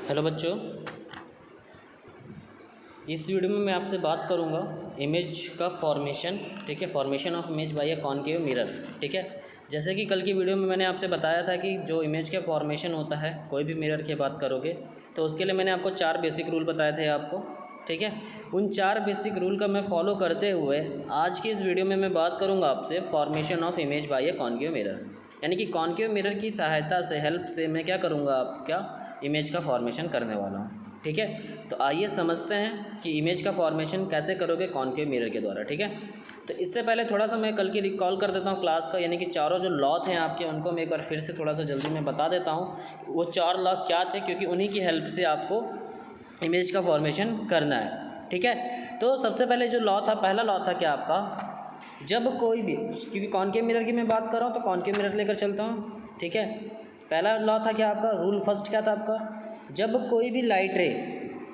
Hello बच्चों, इस video में मैं आपसे बात करूंगा इमेज का फॉर्मेशन। ठीक है, formation of image by a concave mirror. ठीक है, जैसे कि कल की वीडियो में मैंने आपसे बताया था कि जो इमेज के फॉर्मेशन होता है कोई भी मिरर की बात करोगे तो उसके लिए मैंने आपको 4 बेसिक रूल बताए थे आपको। ठीक है, उन 4 बेसिक रूल का मैं फॉलो करते हुए आज की इस वीडियो में मैं बात करूँगा आपसे formation of image by a concave mirror, यानी कि कॉनकेव मिरर की सहायता से हेल्प से मैं क्या करूँगा, आपका इमेज का फॉर्मेशन करने वाला हूँ। ठीक है, तो आइए समझते हैं कि इमेज का फॉर्मेशन कैसे करोगे कॉनकेव मिरर के द्वारा। ठीक है, तो इससे पहले थोड़ा सा मैं कल की रिकॉल कर देता हूँ क्लास का, यानी कि चारों जो लॉ थे आपके उनको मैं एक बार फिर से थोड़ा सा जल्दी में बता देता हूँ वो 4 लॉ क्या थे, क्योंकि उन्हीं की हेल्प से आपको इमेज का फॉर्मेशन करना है। ठीक है, तो सबसे पहले जो लॉ था, पहला लॉ था क्या आपका, जब कोई भी, क्योंकि कॉनकेव मिरर की मैं बात कर रहा हूँ तो कॉनकेव मिरर लेकर चलता हूँ। ठीक है, पहला लॉ था क्या आपका, रूल फर्स्ट क्या था आपका, जब कोई भी लाइट रे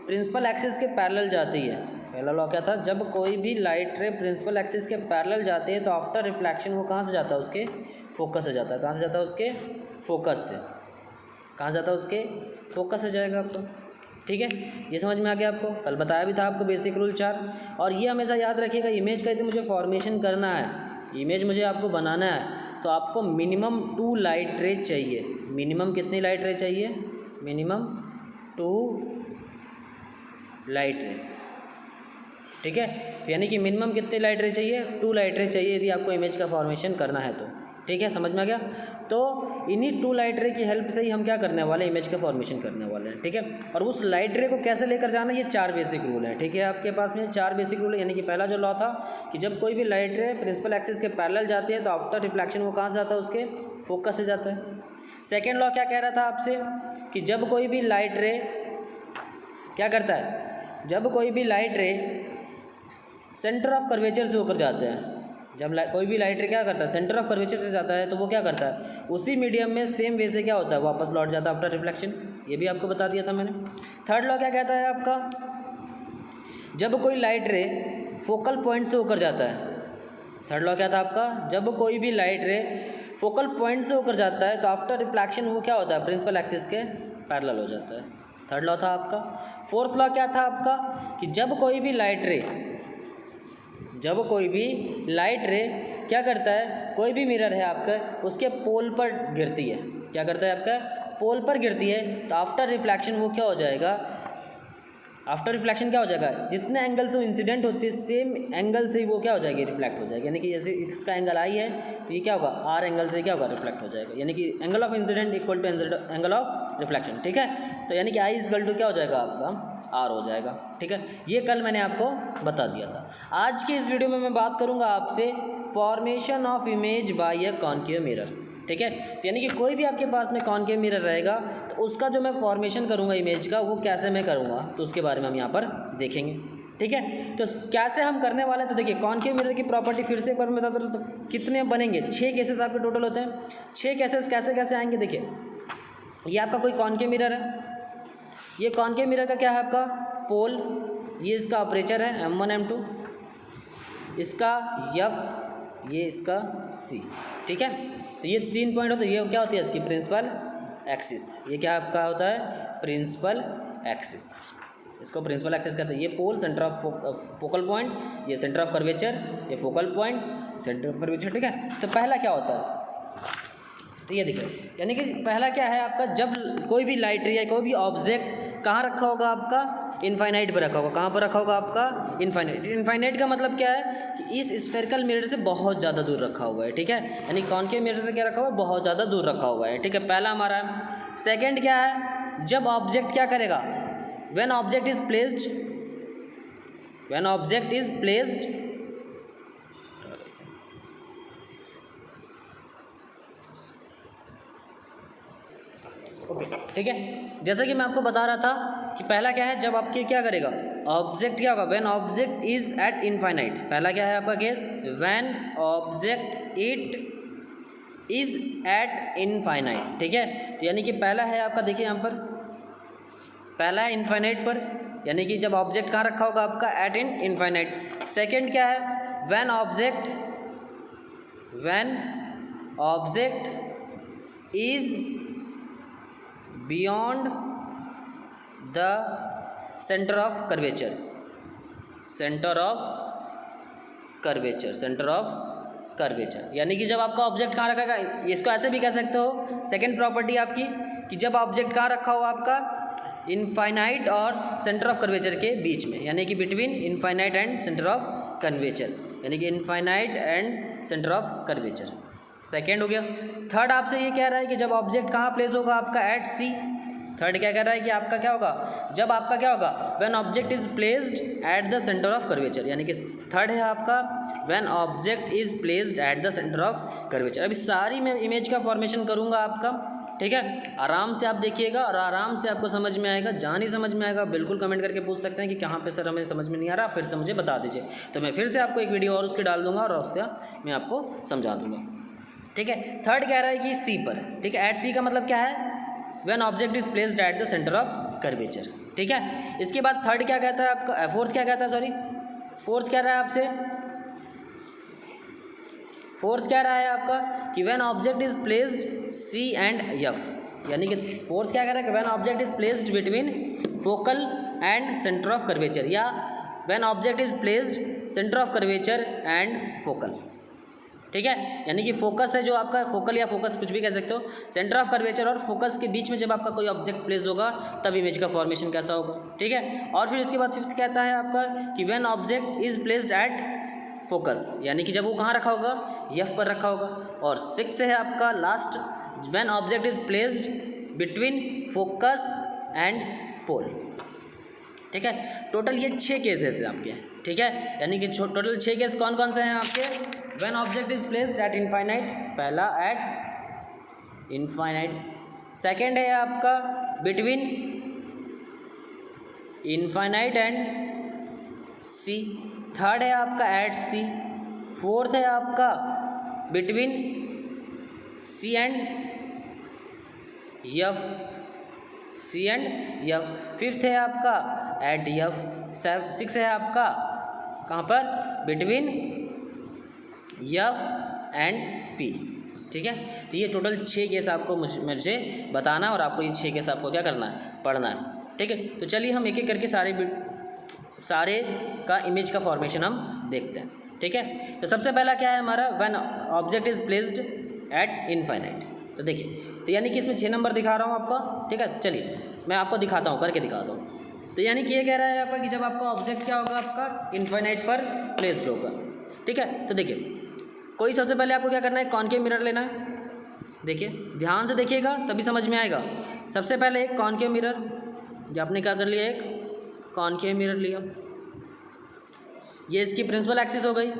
प्रिंसिपल एक्सिस के पैरेलल जाती है, पहला लॉ क्या था, जब कोई भी लाइट रे प्रिंसिपल एक्सिस के पैरेलल जाती है तो आफ्टर रिफ्लेक्शन वो कहाँ से जाता है, उसके फोकस से जाता है। कहाँ से जाता है, उसके फोकस से। कहाँ जाता है, उसके फोकस से जाएगा आपको। ठीक है, ये समझ में आ गया आपको, कल बताया भी था आपको बेसिक रूल 4। और ये हमेशा याद रखिएगा, इमेज का यदि मुझे फॉर्मेशन करना है, इमेज मुझे आपको बनाना है तो आपको मिनिमम 2 लाइट रे चाहिए। मिनिमम कितनी लाइट रे चाहिए, मिनिमम 2 लाइट रे। ठीक है, तो यानी कि मिनिमम कितने लाइट रे चाहिए, 2 लाइट रे चाहिए यदि आपको इमेज का फॉर्मेशन करना है तो। ठीक है, समझ में आ गया। तो इन्हीं 2 लाइट रे की हेल्प से ही हम क्या करने वाले हैं, इमेज का फॉर्मेशन करने वाले हैं। ठीक है, और उस लाइट रे को कैसे लेकर जाना, ये 4 बेसिक रूल हैं। ठीक है, आपके पास में 4 बेसिक रूल है, यानी कि पहला जो लॉ था कि जब कोई भी लाइट रे प्रिंसिपल एक्सिस के पैरेलल जाती है तो आफ्टर रिफ्लेक्शन वो कहाँ से जाता है, उसके फोकस से जाता है। सेकेंड लॉ क्या कह रहा था आपसे, कि जब कोई भी लाइट रे क्या करता है, जब कोई भी लाइट रे सेंटर ऑफ कर्वेचर से होकर जाते हैं, जब कोई भी लाइट रे क्या करता है, सेंटर ऑफ कर्वेचर से जाता है तो वो क्या करता है, उसी मीडियम में सेम वे से क्या होता है, वापस लौट जाता है आफ्टर रिफ्लेक्शन। ये भी आपको बता दिया था मैंने। थर्ड लॉ क्या कहता है आपका, जब कोई लाइट रे फोकल पॉइंट से होकर जाता है, थर्ड लॉ क्या था आपका, जब कोई भी लाइट रे फोकल पॉइंट से होकर जाता है तो आफ्टर रिफ्लेक्शन वो क्या होता है, प्रिंसिपल एक्सिस के पैरेलल हो जाता है। थर्ड लॉ था आपका। फोर्थ लॉ क्या था आपका, कि जब कोई भी लाइट रे क्या करता है, कोई भी मिरर है आपका उसके पोल पर गिरती है, क्या करता है आपका, पोल पर गिरती है तो आफ्टर रिफ्लेक्शन वो क्या हो जाएगा, आफ्टर रिफ्लेक्शन क्या हो जाएगा, जितने एंगल से इंसिडेंट होती है सेम एंगल से ही वो क्या हो जाएगी, रिफ्लेक्ट हो जाएगी। यानी कि जैसे इसका एंगल आई है तो ये क्या होगा, आर एंगल से क्या होगा, रिफ्लेक्ट हो जाएगा। यानी कि angle of incidence equal to angle of reflection. ठीक है, तो यानी कि आई इक्वल टू क्या हो जाएगा आपका, आर हो जाएगा। ठीक है, ये कल मैंने आपको बता दिया था। आज की इस वीडियो में मैं बात करूँगा आपसे formation of image by a concave mirror. ठीक है, तो यानी कि कोई भी आपके पास में कॉनकेव मिरर रहेगा तो उसका जो मैं फॉर्मेशन करूँगा इमेज का, वो कैसे मैं करूँगा तो उसके बारे में हम यहाँ पर देखेंगे। ठीक है, तो कैसे हम करने वाले हैं, तो देखिए कॉनकेव मिरर की प्रॉपर्टी फिर से एक बार मैं बता दूँ, तो कितने बनेंगे, 6 केसेस आपके टोटल होते हैं। 6 केसेस कैसे कैसे आएंगे, देखिए ये आपका कोई कॉनकेव मिरर है, ये कॉनकेव मिरर का क्या है आपका, पोल, ये इसका अपर्चर है M1 M2, इसका F, ये इसका C। ठीक है, तो ये 3 पॉइंट होते हैं, ये क्या होती है इसकी प्रिंसिपल एक्सिस, ये क्या आपका होता है, प्रिंसिपल एक्सिस, इसको प्रिंसिपल एक्सिस कहते हैं। ये पोल सेंटर ऑफ फोकल पॉइंट, ये सेंटर ऑफ कर्वेचर, ये focal point, centre of curvature. ठीक है, तो पहला क्या होता है, तो ये देखिए, यानी कि पहला क्या है आपका, जब कोई भी लाइट रे या कोई भी ऑब्जेक्ट कहाँ रखा होगा आपका, इनफाइनाइट पर रखा होगा। कहाँ पर रखा होगा आपका, इनफाइनाइट। इनफाइनाइट का मतलब क्या है कि इस स्फेरिकल मिरर से बहुत ज़्यादा दूर रखा हुआ है। ठीक है, यानी कॉनकेव मिरर से क्या रखा हुआ है, बहुत ज़्यादा दूर रखा हुआ है। ठीक है, पहला हमारा। सेकेंड क्या है, जब ऑब्जेक्ट क्या करेगा, when object is placed, when object is placed, okay. ठीक है, जैसा कि मैं आपको बता रहा था कि पहला क्या है, जब आपके क्या करेगा, ऑब्जेक्ट क्या होगा, when object is eight infinite. पहला क्या है आपका case, when object it is eight infinite. ठीक है, तो यानी कि पहला है आपका, देखिए यहाँ पर पहला है इनफाइनाइट पर, यानी कि जब ऑब्जेक्ट कहाँ रखा होगा आपका, एट इनफाइनाइट। सेकेंड क्या है, when object is beyond the centre of curvature, centre of curvature, centre of curvature. यानी कि जब आपका ऑब्जेक्ट कहाँ रखा है, इसको ऐसे भी कह सकते हो, सेकंड प्रॉपर्टी आपकी, कि जब ऑब्जेक्ट कहाँ रखा हो आपका, इनफाइनाइट और सेंटर ऑफ कर्वेचर के बीच में, यानी कि between infinite and centre of curvature, यानी कि infinite and centre of curvature. Second हो गया। थर्ड आपसे ये कह रहा है कि जब ऑब्जेक्ट कहाँ प्लेस होगा आपका, एट सी। थर्ड क्या कह रहा है कि आपका क्या होगा, जब आपका क्या होगा, when object is placed at the centre of curvature, यानी कि थर्ड है आपका when object is placed at the centre of curvature. अभी सारी मैं इमेज का फॉर्मेशन करूँगा आपका, ठीक है, आराम से आप देखिएगा और आराम से आपको समझ में आएगा। जहाँ नहीं समझ में आएगा बिल्कुल कमेंट करके पूछ सकते हैं कि कहाँ पे सर हमें समझ में नहीं आ रहा, फिर से मुझे बता दीजिए, तो मैं फिर से आपको एक वीडियो और उसकी डाल दूंगा और उसका मैं आपको समझा दूंगा, ठीक है। थर्ड कह रहा है कि सी पर, ठीक है, एट सी का मतलब क्या है, when object is placed at the centre of curvature, ठीक है। इसके बाद थर्ड क्या कहता है आपका, फोर्थ क्या कहता है, सॉरी फोर्थ कह रहा है आपसे, फोर्थ कह रहा है आपका कि when object is placed C and F, यानी कि फोर्थ क्या कह रहा है कि when object is placed between focal and centre of curvature, या when object is placed centre of curvature and focal, ठीक है। यानी कि फोकस है जो आपका, फोकल या फोकस कुछ भी कह सकते हो, सेंटर ऑफ कर्वेचर और फोकस के बीच में जब आपका कोई ऑब्जेक्ट प्लेस होगा तब इमेज का फॉर्मेशन कैसा होगा, ठीक है। और फिर उसके बाद फिफ्थ कहता है आपका कि when object is placed at focus, यानी कि जब वो कहाँ रखा होगा, एफ पर रखा होगा। और सिक्स है आपका last, when object is placed between focus and pole, ठीक है। टोटल ये 6 केसेस हैं आपके, ठीक है, यानी कि टोटल 6 केस कौन कौन से हैं आपके, when object is placed at infinite, पहला एट इनफाइनाइट, सेकेंड है आपका between infinite and C, third है आपका एट सी, फोर्थ है आपका between C and F, C and F, fifth है आपका एट एफ, सिक्स है आपका कहाँ पर, बिटवीन एफ एंड पी, ठीक है। तो ये टोटल 6 केस आपको मुझे बताना है और आपको ये 6 केस आपको क्या करना है, पढ़ना है, ठीक है। तो चलिए हम एक एक करके सारे का इमेज का फॉर्मेशन हम देखते हैं, ठीक है। तो सबसे पहला क्या है हमारा, when object is placed at infinite. तो देखिए, तो यानी कि इसमें 6 नंबर दिखा रहा हूँ आपका, ठीक है। चलिए मैं आपको दिखाता हूँ, करके दिखाता हूँ। तो यानी कि ये कह रहा है आपका कि जब आपका ऑब्जेक्ट क्या होगा, आपका इनफाइनाइट पर प्लेस्ड होगा, ठीक है। तो देखिए, कोई सबसे पहले आपको क्या करना है, कॉनकेव मिरर लेना है। देखिए ध्यान से देखिएगा तभी समझ में आएगा। सबसे पहले एक कॉनकेव मिरर, जो आपने क्या कर लिया, एक कॉनकेव मिरर लिया, ये इसकी प्रिंसिपल एक्सिस हो गई,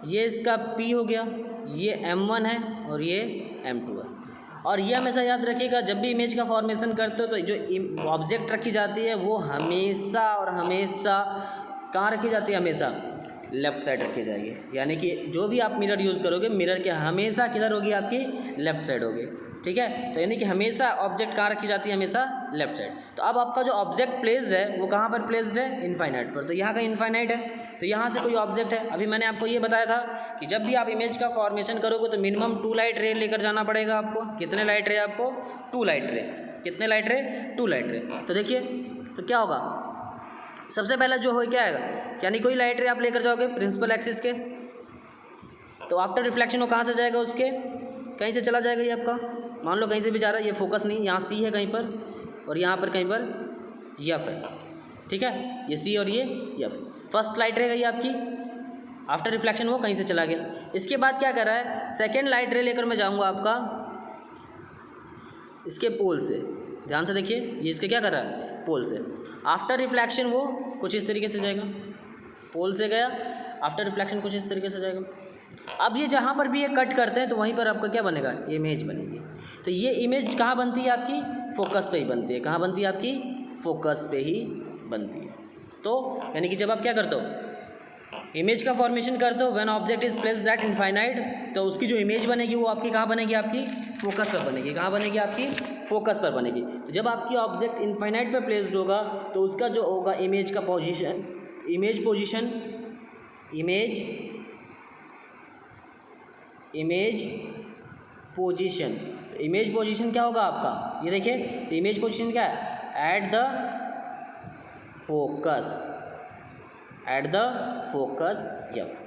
ये इसका P हो गया, ये M1 है और ये M2 है। और ये हमेशा याद रखिएगा, जब भी इमेज का फॉर्मेशन करते हो तो जो ऑब्जेक्ट रखी जाती है वो हमेशा और हमेशा कहाँ रखी जाती है, हमेशा लेफ़्ट साइड रखी जाएगी। यानी कि जो भी आप मिरर यूज़ करोगे, मिरर के हमेशा किधर होगी, आपकी लेफ़्ट साइड होगी, ठीक है। तो यानी कि हमेशा ऑब्जेक्ट कहाँ रखी जाती है, हमेशा लेफ्ट साइड। तो अब आपका जो ऑब्जेक्ट प्लेस्ड है वो कहाँ पर प्लेस्ड है, इनफाइनाइट पर। तो यहाँ का इनफाइनाइट है, तो यहाँ से कोई ऑब्जेक्ट है। अभी मैंने आपको ये बताया था कि जब भी आप इमेज का फॉर्मेशन करोगे तो मिनिमम 2 लाइट रे लेकर जाना पड़ेगा आपको। कितने लाइट रे आपको, 2 लाइट रे। कितने लाइट रे, 2 लाइट रे। तो देखिए, तो क्या होगा, सबसे पहला जो हो क्या आएगा, यानी कोई लाइट रे आप लेकर जाओगे प्रिंसिपल एक्सिस के, तो आफ्टर रिफ्लेक्शन वो कहाँ से जाएगा, उसके कहीं से चला जाएगा। ये आपका मान लो कहीं से भी जा रहा है, ये फोकस नहीं, यहाँ सी है कहीं पर और यहाँ पर कहीं पर एफ है, ठीक है, ये सी और ये एफ। फर्स्ट लाइट रे गई आपकी, आफ्टर रिफ्लेक्शन वो कहीं से चला गया। इसके बाद क्या कर रहा है, सेकेंड लाइट रे लेकर मैं जाऊँगा आपका इसके पोल से। ध्यान से देखिए, ये इसके क्या कर रहा है, पोल से। आफ्टर रिफ्लेक्शन वो कुछ इस तरीके से जाएगा, पोल से गया, आफ्टर रिफ्लेक्शन कुछ इस तरीके से जाएगा। अब ये जहाँ पर भी ये कट करते हैं तो वहीं पर आपका क्या बनेगा, इमेज बनेगी। तो ये इमेज कहाँ बनती है आपकी, फोकस पे ही बनती है। कहाँ बनती है आपकी, फोकस पे ही बनती है। तो यानी कि जब आप क्या करते हो, इमेज का फॉर्मेशन करते हो, when object is placed at infinite, तो उसकी जो इमेज बनेगी वो आपकी कहाँ बनेगी, आपकी फोकस पर बनेगी। कहाँ बनेगी, आपकी फोकस पर बनेगी। तो जब आपकी ऑब्जेक्ट इनफाइनाइट पर प्लेस्ड होगा तो उसका जो होगा इमेज का position, image position, image position, image position क्या होगा आपका, ये देखिए, इमेज पोजीशन क्या है, at the focus, at the focus F.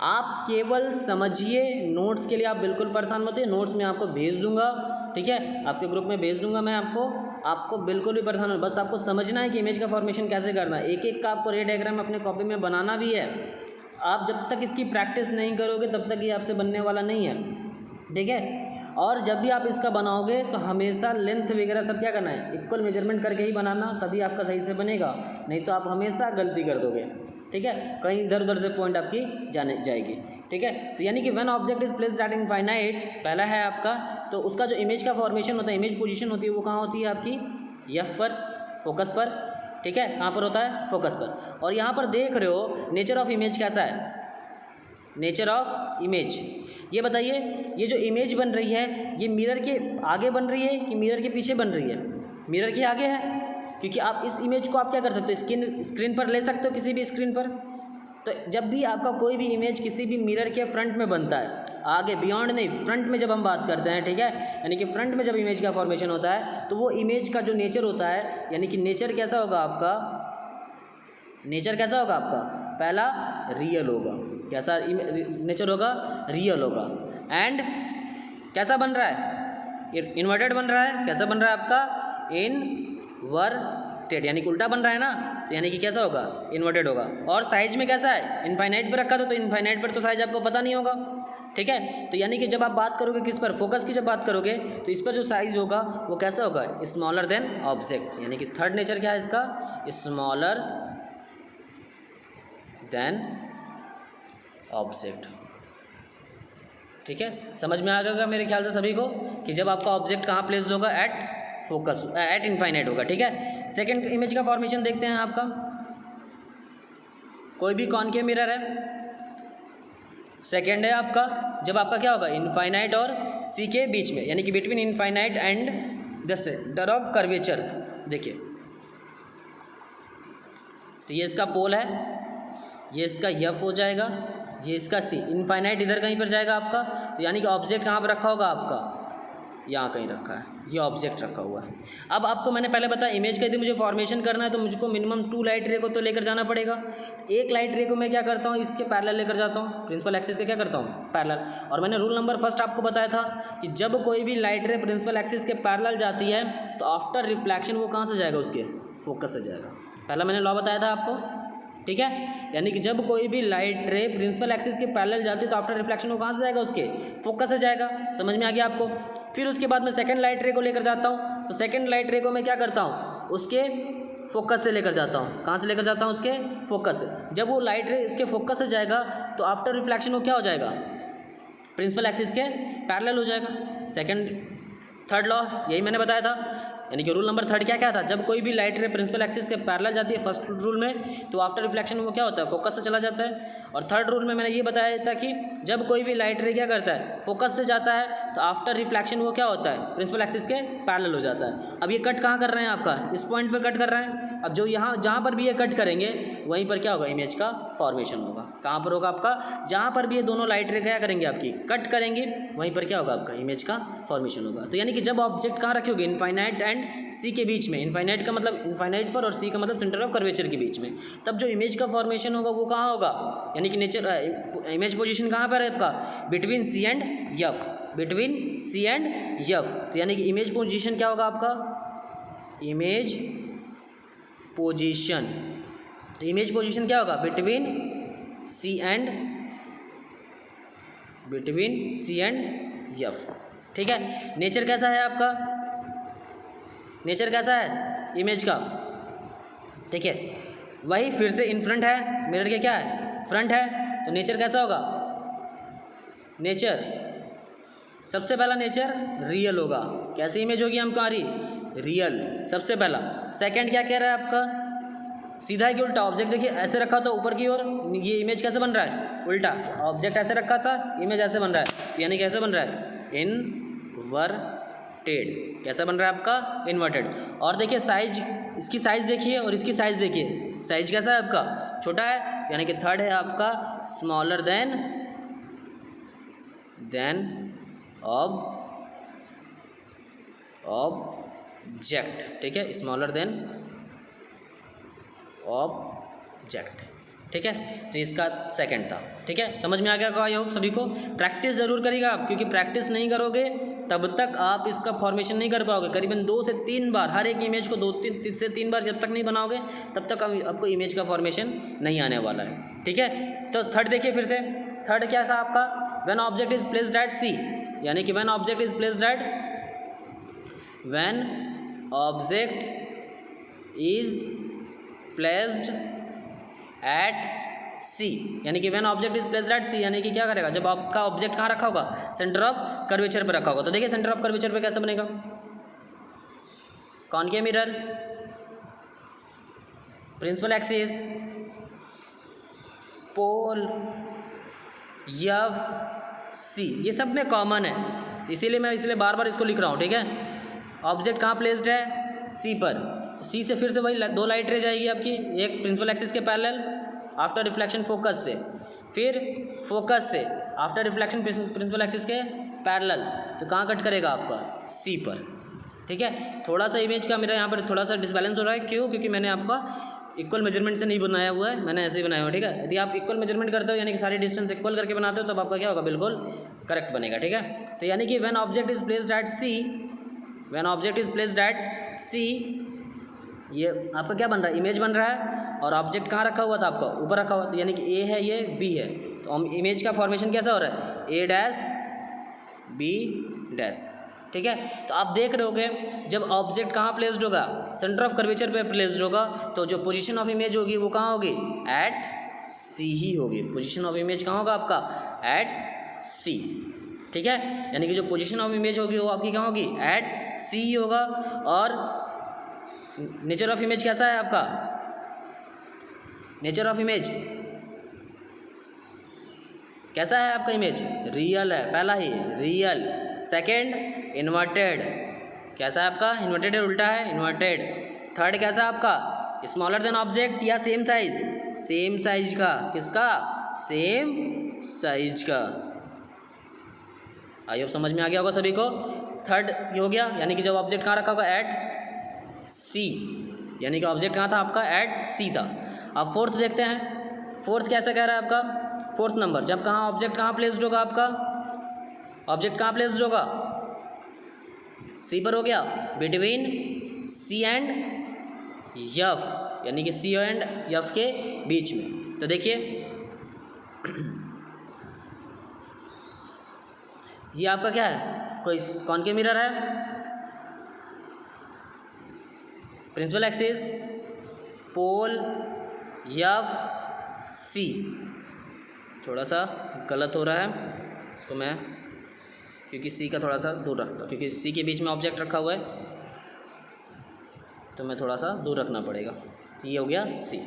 आप केवल समझिए, नोट्स के लिए आप बिल्कुल परेशान मत होइए, नोट्स मैं आपको भेज दूंगा, ठीक है, आपके ग्रुप में भेज दूंगा मैं आपको बिल्कुल भी परेशान मत, बस आपको समझना है कि इमेज का फॉर्मेशन कैसे करना है। एक एक का आपको रे डायग्राम अपने कॉपी में बनाना भी है। आप जब तक इसकी प्रैक्टिस नहीं करोगे तब तक ये आपसे बनने वाला नहीं है, ठीक है। और जब भी आप इसका बनाओगे तो हमेशा लेंथ वगैरह सब क्या करना है, इक्वल मेजरमेंट करके ही बनाना, तभी आपका सही से बनेगा, नहीं तो आप हमेशा गलती कर दोगे, ठीक है, कहीं इधर उधर से पॉइंट आपकी जाएगी, ठीक है। तो यानी कि when object is placed at infinite, पहला है आपका, तो उसका जो इमेज का फॉर्मेशन होता है, इमेज पोजीशन होती है, वो कहाँ होती है आपकी एफ पर, फोकस पर, ठीक है, कहाँ पर होता है, फोकस पर। और यहाँ पर देख रहे हो नेचर ऑफ इमेज कैसा है, नेचर ऑफ इमेज, ये बताइए, ये जो इमेज बन रही है ये मिरर के आगे बन रही है कि मिरर के पीछे बन रही है, मिरर के आगे है, क्योंकि आप इस इमेज को आप क्या कर सकते हो, स्क्रीन पर ले सकते हो, किसी भी स्क्रीन पर। तो जब भी आपका कोई भी इमेज किसी भी मिरर के फ्रंट में बनता है, आगे बियॉन्ड नहीं, फ्रंट में जब हम बात करते हैं, ठीक है, यानी कि फ्रंट में जब इमेज का फॉर्मेशन होता है तो वो इमेज का जो नेचर होता है, यानी कि नेचर कैसा होगा आपका, नेचर कैसा होगा आपका, पहला रियल होगा, कैसा नेचर होगा, रियल होगा। एंड कैसा बन रहा है, इन्वर्टेड बन रहा है, कैसा बन रहा है आपका, इनवर्टेड, यानी कि उल्टा बन रहा है ना, तो यानी कि कैसा होगा, इन्वर्टेड होगा। और साइज में कैसा है, इनफाइनाइट पर रखा था, तो इनफाइनाइट पर तो साइज आपको पता नहीं होगा, ठीक है। तो यानी कि जब आप बात करोगे किस पर, फोकस की जब बात करोगे, तो इस पर जो साइज होगा वो कैसा होगा, स्मॉलर देन ऑब्जेक्ट, यानी कि थर्ड नेचर क्या है इसका, स्मॉलर देन ऑब्जेक्ट, ठीक है। समझ में आ गया मेरे ख्याल से सभी को कि जब आपका ऑब्जेक्ट कहाँ प्लेस होगा, एट फोकस, एट इनफाइनाइट होगा, ठीक है। सेकंड इमेज का फॉर्मेशन देखते हैं आपका, कोई भी कॉनकेव मिरर है, सेकंड है आपका, जब आपका क्या होगा, इनफाइनाइट और सी के बीच में, यानी कि between infinite and the centre of curvature, देखिए, तो ये इसका पोल है, ये इसका एफ हो जाएगा, ये इसका सी, इनफाइनाइट इधर कहीं पर जाएगा आपका, तो यानी कि ऑब्जेक्ट कहाँ पर रखा होगा आपका, यहाँ कहीं रखा है, ये ऑब्जेक्ट रखा हुआ है। अब आपको मैंने पहले बताया इमेज का यदि मुझे फॉर्मेशन करना है तो मुझको मिनिमम 2 लाइट रे को तो लेकर जाना पड़ेगा। एक लाइट रे को मैं क्या करता हूँ, इसके पैरेलल लेकर जाता हूँ, प्रिंसिपल एक्सिस के क्या करता हूँ, पैरेलल। और मैंने रूल नंबर फर्स्ट आपको बताया था कि जब कोई भी लाइट रे प्रिंसिपल एक्सिस के पैरेलल जाती है तो आफ्टर रिफ्लेक्शन वो कहाँ से जाएगा, उसके फोकस से जाएगा। पहला मैंने लॉ बताया था आपको, ठीक है, यानी कि जब कोई भी लाइट रे प्रिंसिपल एक्सिस के पैरेलल जाती है तो आफ्टर रिफ्लेक्शन वो कहाँ से जाएगा, उसके फोकस से जाएगा। समझ में आ गया आपको। फिर उसके बाद मैं सेकंड लाइट रे को लेकर जाता हूँ, तो सेकंड लाइट रे को मैं क्या करता हूँ, उसके फोकस से लेकर जाता हूँ। कहाँ से लेकर जाता हूँ, उसके फोकस से। जब वो लाइट रे उसके फोकस से जाएगा तो आफ्टर रिफ्लेक्शन वो क्या हो जाएगा, प्रिंसिपल एक्सिस के पैरेलल हो जाएगा। सेकंड थर्ड लॉ यही मैंने बताया था, यानी कि रूल नंबर थर्ड क्या क्या था, जब कोई भी लाइट रे प्रिंसिपल एक्सिस के पैरेलल जाती है फर्स्ट रूल में तो आफ्टर रिफ्लेक्शन वो क्या होता है, फोकस से चला जाता है। और थर्ड रूल में मैंने ये बताया था कि जब कोई भी लाइट रे क्या करता है, फोकस से जाता है तो आफ्टर रिफ्लेक्शन वो क्या होता है, प्रिंसिपल एक्सिस के पैरेलल हो जाता है। अब ये कट कहाँ कर रहे हैं, आपका इस पॉइंट पर कट कर रहे हैं। अब जो यहाँ जहाँ पर भी ये कट करेंगे वहीं पर क्या होगा, इमेज का फॉर्मेशन होगा। कहाँ पर होगा आपका, जहाँ पर भी ये दोनों लाइट रे क्या करेंगे, आपकी कट करेंगे, वहीं पर क्या होगा, आपका इमेज का फॉर्मेशन होगा। तो यानी कि जब ऑब्जेक्ट कहाँ रखे होगे, इनफाइनाइट एंड सी के बीच में, इनफाइनाइट का मतलब इनफाइनाइट पर और सी का मतलब सेंटर ऑफ कर्वेचर के बीच में, तब जो इमेज का फॉर्मेशन होगा वो कहाँ होगा, यानी कि नेचर इमेज पोजीशन कहाँ पर है आपका, between C and F, between C and F. तो यानी कि इमेज पोजीशन क्या होगा आपका, इमेज पोजीशन, तो इमेज पोजीशन क्या होगा, बिटवीन सी एंड एफ, ठीक है। नेचर कैसा है आपका, नेचर कैसा है इमेज का, देखिए वही फिर से इन फ्रंट है, मिरर के क्या है, फ्रंट है, तो नेचर कैसा होगा, नेचर सबसे पहला नेचर रियल होगा। कैसी इमेज होगी हमारी, रियल सबसे पहला। सेकंड क्या कह रहा है आपका, सीधा है कि उल्टा, ऑब्जेक्ट देखिए ऐसे रखा था ऊपर की ओर, ये इमेज कैसे बन रहा है, उल्टा। ऑब्जेक्ट ऐसे रखा था, इमेज ऐसे बन रहा है, यानी कैसे बन रहा है, इनवर्टेड। कैसा बन रहा है आपका, इन्वर्टेड। और देखिए साइज, इसकी साइज देखिए और इसकी साइज देखिए, साइज कैसा है आपका, छोटा है, यानी कि थर्ड है आपका स्मॉलर देन ऑब्जेक्ट, ठीक है, स्मॉलर देन ऑब्जेक्ट। ठीक है, तो इसका सेकंड था। ठीक है, समझ में आ गया आई होप सभी को। प्रैक्टिस ज़रूर करिएगा आप, क्योंकि प्रैक्टिस नहीं करोगे तब तक आप इसका फॉर्मेशन नहीं कर पाओगे। करीबन 2 से 3 बार, हर एक इमेज को 2 से 3 बार जब तक नहीं बनाओगे तब तक आपको इमेज का फॉर्मेशन नहीं आने वाला है। ठीक है, तो थर्ड देखिए फिर से। थर्ड क्या था आपका? When object is placed at C, यानी कि when object is placed at, when object is placed at C, यानी कि when object is placed at C, यानी कि क्या करेगा? जब आपका ऑब्जेक्ट कहाँ रखा होगा? सेंटर ऑफ कर्वेचर पे रखा होगा। तो देखिए सेंटर ऑफ कर्वेचर पे कैसे बनेगा? कॉनकेव मिरर, प्रिंसिपल एक्सिस, पोल, एफ, सी, ये सब में कॉमन है, इसीलिए मैं बार बार इसको लिख रहा हूँ। ठीक है, ऑब्जेक्ट कहाँ प्लेस्ड है? सी पर। सी से फिर से वही 2 लाइट रे जाएगी आपकी, एक प्रिंसिपल एक्सिस के पैरेलल आफ्टर रिफ्लेक्शन फोकस से, फिर फोकस से आफ्टर रिफ्लेक्शन प्रिंसिपल एक्सिस के पैरेलल, तो कहाँ कट करेगा आपका? सी पर। ठीक है, थोड़ा सा इमेज का मेरा यहाँ पर थोड़ा सा डिसबैलेंस हो रहा है। क्यों? क्योंकि मैंने आपका इक्वल मेजरमेंट से नहीं बनाया हुआ है, मैंने ऐसे ही बनाया हुआ। ठीक है, यदि आप इक्वल मेजरमेंट करते हो, यानी कि सारी डिस्टेंस इक्वल करके बनाते हो, तब आपका क्या होगा? बिल्कुल करेक्ट बनेगा। ठीक है, तो यानी कि when object is placed at C, when object is placed at C, ये आपका क्या बन रहा है? इमेज बन रहा है। और ऑब्जेक्ट कहाँ रखा हुआ था आपका? ऊपर रखा हुआ, तो यानी कि ए है, ये बी है, तो इमेज का फॉर्मेशन कैसा हो रहा है? ए डैश बी डैश। ठीक है, तो आप देख रहे होगे जब ऑब्जेक्ट कहाँ प्लेस्ड होगा? सेंटर ऑफ कर्वेचर पे प्लेस्ड होगा, तो जो पोजीशन ऑफ इमेज होगी वो कहाँ होगी? एट सी ही होगी। पोजीशन ऑफ इमेज कहाँ होगा आपका? एट सी। ठीक है, यानी कि जो पोजीशन ऑफ इमेज होगी वो आपकी कहाँ होगी? एट सी ही होगा। और नेचर ऑफ इमेज कैसा है आपका? नेचर ऑफ इमेज कैसा है आपका? इमेज रियल है, पहला ही रियल। सेकंड इन्वर्टेड, कैसा है आपका? इन्वर्टेड है, उल्टा है, इन्वर्टेड। थर्ड कैसा है आपका? स्मॉलर देन ऑब्जेक्ट या सेम साइज? सेम साइज का। किसका? सेम साइज का। आई होप समझ में आ गया होगा सभी को। थर्ड ये हो गया, यानी कि जब ऑब्जेक्ट कहाँ रखा होगा? एट सी, यानी कि ऑब्जेक्ट कहाँ था आपका? एट सी था। अब फोर्थ देखते हैं। फोर्थ कैसा कह रहा है आपका? फोर्थ नंबर, जब कहाँ ऑब्जेक्ट कहाँ प्लेस्ड होगा आपका? ऑब्जेक्ट कहाँ प्लेस्ड होगा? सी पर हो गया, बिटवीन सी एंड एफ, यानी कि सी एंड एफ के बीच में। तो देखिए ये आपका क्या है? कोई कॉनकेव मिरर है, प्रिंसिपल एक्सिस, पोल, एफ, सी। थोड़ा सा गलत हो रहा है, इसको मैं क्योंकि सी का थोड़ा सा दूर रखता हूँ, क्योंकि सी के बीच में ऑब्जेक्ट रखा हुआ है, तो मैं थोड़ा सा दूर रखना पड़ेगा। ये हो गया सी।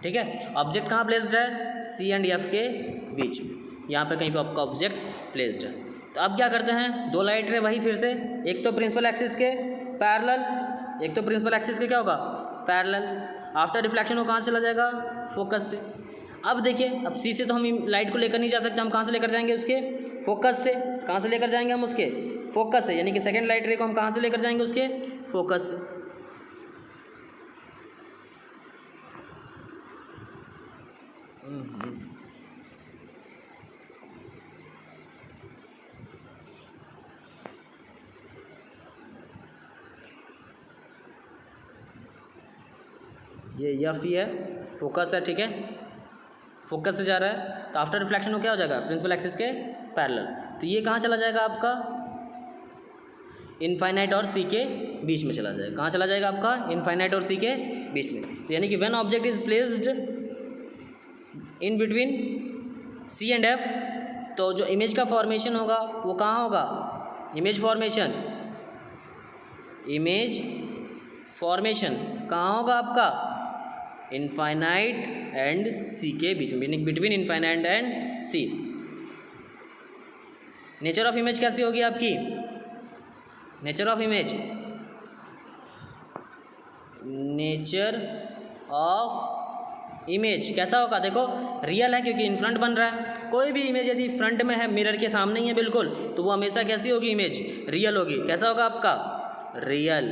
ठीक है, ऑब्जेक्ट कहाँ प्लेस्ड है? सी एंड एफ के बीच में, यहाँ पे कहीं पे आपका ऑब्जेक्ट प्लेस्ड है। तो अब क्या करते हैं? 2 लाइट रे वही फिर से, एक तो प्रिंसिपल एक्सिस के पैरेलल, एक तो प्रिंसिपल एक्सिस के क्या होगा? पैरेलल। आफ्टर रिफ्लेक्शन वो कहाँ से चला जाएगा? फोकस से। अब देखिए, अब सी से तो हम लाइट को लेकर नहीं जा सकते, हम कहाँ से लेकर जाएंगे? उसके फोकस से। कहाँ से लेकर जाएंगे हम? उसके फोकस से, यानी कि सेकंड लाइट रे को हम कहाँ से लेकर जाएंगे? उसके फोकस से। ये एफ ही है, फोकस है। ठीक है, फोकस से जा रहा है, तो आफ्टर रिफ्लेक्शन वो क्या हो जाएगा? प्रिंसिपल एक्सिस के पैरेलल। तो ये कहाँ चला जाएगा आपका? इनफाइनाइट और सी के बीच में चला जाएगा। कहाँ चला जाएगा आपका? इनफाइनाइट और सी के बीच में। तो यानी कि when object is placed in between C and F, तो जो इमेज का फॉर्मेशन होगा वो कहाँ होगा? इमेज फॉर्मेशन, इमेज फॉर्मेशन कहाँ होगा आपका? इनफाइनाइट एंड सी के बीच में, between infinite and C. Nature of image कैसी होगी आपकी? Nature of image, nature of image कैसा होगा? देखो रियल है, क्योंकि इन फ्रंट बन रहा है। कोई भी इमेज यदि फ्रंट में है, मिरर के सामने ही है बिल्कुल, तो वो हमेशा कैसी होगी? इमेज रियल होगी। कैसा होगा आपका? रियल।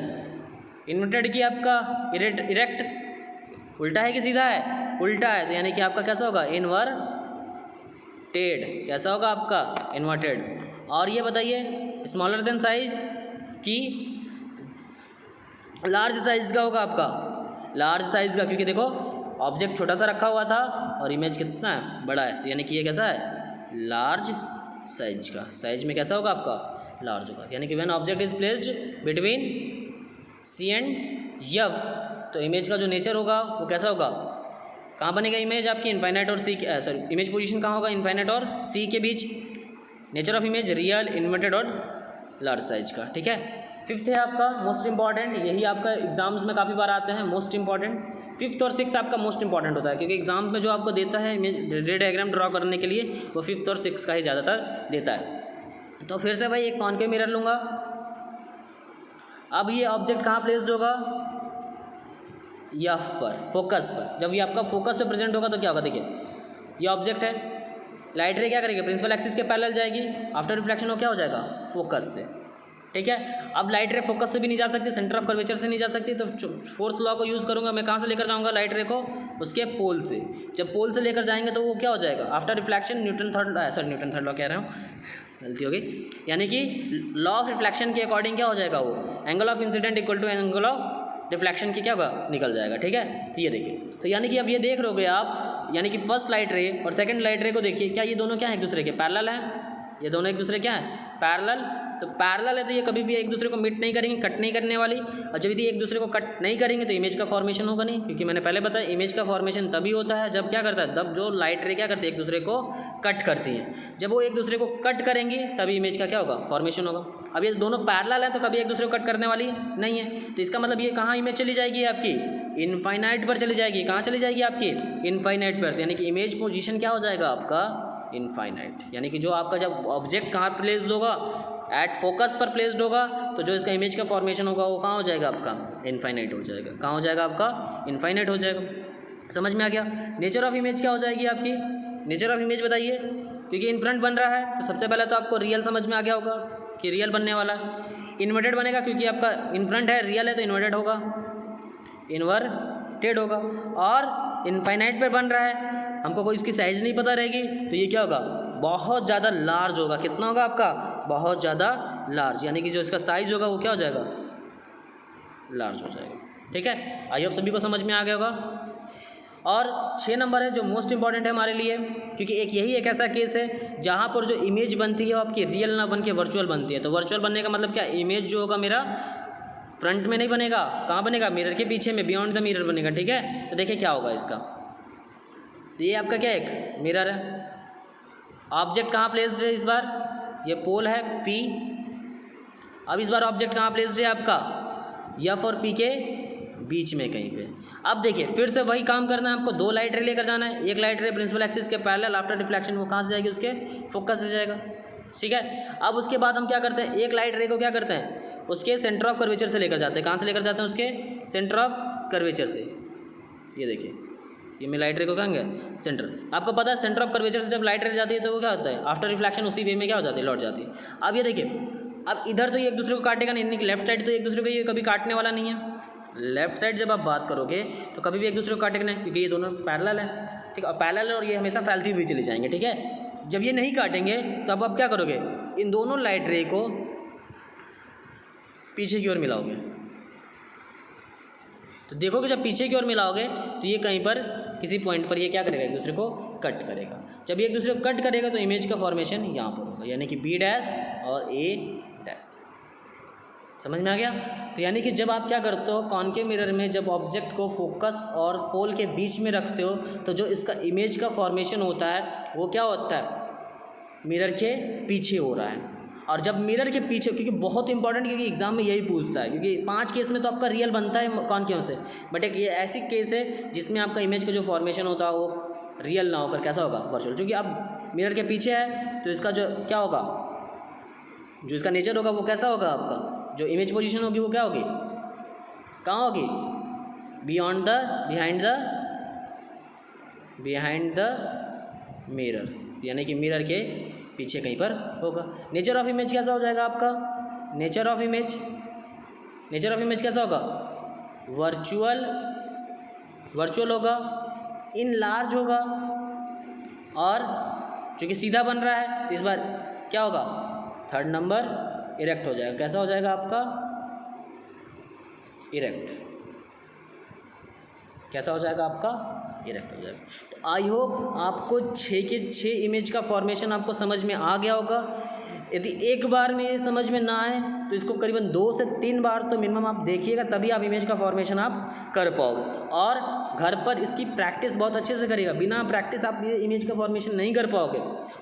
इन्वर्टेड की आपका इरेक्ट, उल्टा है कि सीधा है? उल्टा है, तो यानी कि आपका कैसा होगा? इन्वर्टेड। कैसा होगा आपका? इन्वर्टेड। और ये बताइए स्मॉलर देन साइज की लार्ज साइज का होगा आपका, लार्ज साइज का, क्योंकि देखो ऑब्जेक्ट छोटा सा रखा हुआ था और इमेज कितना है? बड़ा है, तो यानी कि ये कैसा है? लार्ज साइज का। साइज में कैसा होगा आपका? लार्ज होगा। यानी कि when object is placed between C and F, तो इमेज का जो नेचर होगा वो कैसा होगा? कहाँ बनेगा इमेज आपकी? इनफाइनाइट और सी, सॉरी इमेज पोजीशन कहाँ होगा? इनफाइनाइट और सी के बीच। Nature of image real, inverted और लार्ज साइज का। ठीक है। फिफ्थ है आपका मोस्ट इंपॉर्टेंट, यही आपका एग्जाम्स में काफ़ी बार आते हैं, मोस्ट इंपॉर्टेंट। फिफ्थ और सिक्स आपका मोस्ट इंपॉर्टेंट होता है, क्योंकि एग्जाम में जो आपको देता है इमेज रे डायग्राम ड्रॉ करने के लिए, वो फिफ्थ और सिक्स का ही ज़्यादातर देता है। तो फिर से भाई एक कॉनकेव मिरर लूँगा। अब ये ऑब्जेक्ट कहाँ प्लेस्ड होगा? एफ पर, फोकस पर। जब ये आपका फोकस पे प्रेजेंट होगा तो क्या होगा? देखिए ये ऑब्जेक्ट है, लाइट रे क्या करेगी? प्रिंसिपल एक्सिस के पैरेलल जाएगी, आफ्टर रिफ्लेक्शन वो क्या हो जाएगा? फोकस से। ठीक है। अब लाइट रे फोकस से भी नहीं जा सकती, सेंटर ऑफ कर्वेचर से नहीं जा सकती, तो फोर्थ लॉ को यूज़ करूंगा मैं। कहाँ से लेकर जाऊंगा लाइट रे को? उसके पोल से। जब पोल से लेकर जाएंगे तो वो क्या हो जाएगा? After reflection Newton third law कह रहा हूँ, गलती हो गई। यानी कि लॉ ऑफ रिफ्लेक्शन के अकॉर्डिंग क्या हो जाएगा? वो angle of incidence equal to angle of reflection की क्या होगा? निकल जाएगा। ठीक है। तो ये देखिए, तो यानी कि अब ये देख रहोगे आप, यानी कि फर्स्ट लाइट रे और सेकंड लाइट रे को देखिए, क्या ये दोनों क्या है? एक दूसरे के पैरेलल हैं। ये दोनों एक दूसरे क्या है? पैरेलल। तो पैरेलल है तो ये कभी भी एक दूसरे को मिट नहीं करेंगे, कट नहीं करने वाली। और जब यदि एक दूसरे को कट नहीं करेंगे तो इमेज का फॉर्मेशन होगा नहीं, क्योंकि मैंने पहले बताया इमेज का फॉर्मेशन तभी होता है जब क्या करता है? तब जो लाइट रे क्या करती है? एक दूसरे को कट करती हैं। जब वो एक दूसरे को कट करेंगी तभी इमेज का क्या होगा? फॉर्मेशन होगा। अब ये दोनों पैरेलल है तो कभी एक दूसरे को कट करने वाली नहीं है, तो इसका मतलब ये कहाँ इमेज चली जाएगी आपकी? इनफाइनाइट पर चली जाएगी। कहाँ चली जाएगी आपकी? इनफाइनाइट पर। यानी कि इमेज पोजीशन क्या हो जाएगा आपका? इनफाइनाइट। यानी कि जो आपका जब ऑब्जेक्ट कहाँ प्लेस्ड होगा? एट फोकस पर प्लेस्ड होगा, तो जो इसका इमेज का फॉर्मेशन होगा वो कहाँ हो जाएगा आपका? इनफाइनाइट हो जाएगा। कहाँ हो जाएगा आपका? इनफाइनाइट हो जाएगा। समझ में आ गया? नेचर ऑफ इमेज क्या हो जाएगी आपकी? नेचर ऑफ इमेज बताइए, क्योंकि इन फ्रंट बन रहा है तो सबसे पहले तो आपको रियल समझ में आ गया होगा कि रियल बनने वाला है। इन्वर्टेड बनेगा क्योंकि आपका इन फ्रंट है, रियल है तो इन्वर्टेड होगा, इन्वर्टेड होगा। और इनफाइनाइट पे बन रहा है, हमको कोई इसकी साइज़ नहीं पता रहेगी, तो ये क्या होगा? बहुत ज़्यादा लार्ज होगा। कितना होगा आपका? बहुत ज़्यादा लार्ज। यानी कि जो इसका साइज़ होगा वो क्या हो जाएगा? लार्ज हो जाएगा। ठीक है। आई होप सभी को समझ में आ गया होगा। और 6 नंबर है जो मोस्ट इंपॉर्टेंट है हमारे लिए, क्योंकि यही एक ऐसा केस है जहाँ पर जो इमेज बनती है वो आपकी रियल ना बन के वर्चुअल बनती है। तो वर्चुअल बनने का मतलब क्या? इमेज जो होगा मेरा फ्रंट में नहीं बनेगा, कहाँ बनेगा? मिरर के पीछे में, बियॉन्ड द मिरर बनेगा। ठीक है। तो देखिए क्या होगा इसका। तो ये आपका क्या एक मिरर है, ऑब्जेक्ट कहाँ प्लेस्ड है? इस बार ये पोल है P। अब इस बार ऑब्जेक्ट कहाँ प्लेस्ड है आपका? F और P के बीच में कहीं पे। अब देखिए फिर से वही काम करना है आपको। 2 लाइट रे लेकर जाना है। एक लाइट रे प्रिंसिपल एक्सिस के पैरेलल, आफ्टर रिफ्लेक्शन वो कहाँ से जाएगी? उसके फोकस से जाएगा। ठीक है। अब उसके बाद हम क्या करते हैं? एक लाइट रे को क्या करते हैं? उसके सेंटर ऑफ कर्वेचर से लेकर जाते हैं। कहाँ से लेकर जाते हैं? उसके सेंटर ऑफ कर्वेचर से। ये देखिए, ये मैं लाइट रे को कहेंगे सेंटर। आपको पता है सेंटर ऑफ कर्वेचर से जब लाइट रे जाती है तो वो क्या होता है? आफ्टर रिफ्लेक्शन उसी वे में क्या हो जाती है? लौट जाती है। अब ये देखिए, अब इधर तो ये एक दूसरे को काटेगा नहीं, लेफ्ट साइड तो एक दूसरे को ये कभी काटने वाला नहीं है। लेफ्ट साइड जब आप बात करोगे तो कभी भी एक दूसरे को काटेगा नहीं, क्योंकि ये दोनों पैरेलल हैं। ठीक है। पैरेलल और ये हमेशा फैलती हुई चली जाएंगे। ठीक है। जब ये नहीं काटेंगे तो अब आप क्या करोगे? इन दोनों लाइट रे को पीछे की ओर मिलाओगे। तो देखोगे जब पीछे की ओर मिलाओगे तो ये कहीं पर किसी पॉइंट पर ये क्या करेगा? एक दूसरे को कट करेगा। जब ये एक दूसरे को कट करेगा तो इमेज का फॉर्मेशन यहाँ पर होगा, यानी कि B' और A'। समझ में आ गया? तो यानी कि जब आप क्या करते हो कॉनकेव मिरर में, जब ऑब्जेक्ट को फोकस और पोल के बीच में रखते हो तो जो इसका इमेज का फॉर्मेशन होता है वो क्या होता है? मिरर के पीछे हो रहा है। और जब मिरर के पीछे, क्योंकि बहुत इंपॉर्टेंट, क्योंकि एग्जाम में यही पूछता है, क्योंकि 5 केस में तो आपका रियल बनता है कॉनकेव से, बट एक ये ऐसी केस है जिसमें आपका इमेज का जो फॉर्मेशन होता है वो रियल ना होकर कैसा होगा? वर्चुअल। क्योंकि अब मिरर के पीछे है तो इसका जो क्या होगा? जो इसका नेचर होगा वो कैसा होगा? आपका जो इमेज पोजीशन होगी वो क्या होगी? कहाँ होगी? बिहाइंड द मिरर, यानी कि मिरर के पीछे कहीं पर होगा। नेचर ऑफ इमेज कैसा हो जाएगा आपका? नेचर ऑफ इमेज कैसा होगा? वर्चुअल वर्चुअल होगा, इन लार्ज होगा, और चूँकि सीधा बन रहा है तो इस बार क्या होगा, थर्ड नंबर इरेक्ट हो जाएगा। कैसा हो जाएगा आपका, इरेक्ट। कैसा हो जाएगा आपका, इरेक्ट हो जाएगा। तो आई होप आपको 6 के 6 इमेज का फॉर्मेशन आपको समझ में आ गया होगा। यदि एक बार में ये समझ में ना आए तो इसको करीबन 2 से 3 बार तो मिनिमम आप देखिएगा, तभी आप इमेज का फॉर्मेशन आप कर पाओगे। और घर पर इसकी प्रैक्टिस बहुत अच्छे से करिएगा। बिना प्रैक्टिस आप ये इमेज का फॉर्मेशन नहीं कर पाओगे।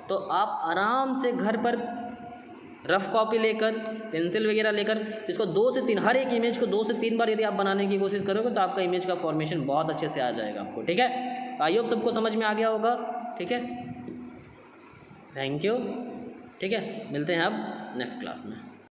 तो आप आराम से घर पर रफ कॉपी लेकर, पेंसिल वगैरह लेकर इसको 2 से 3, हर एक इमेज को 2 से 3 बार यदि आप बनाने की कोशिश करोगे तो आपका इमेज का फॉर्मेशन बहुत अच्छे से आ जाएगा आपको। ठीक है, आई होप सबको समझ में आ गया होगा। ठीक है, थैंक यू। ठीक है, मिलते हैं अब नेक्स्ट क्लास में।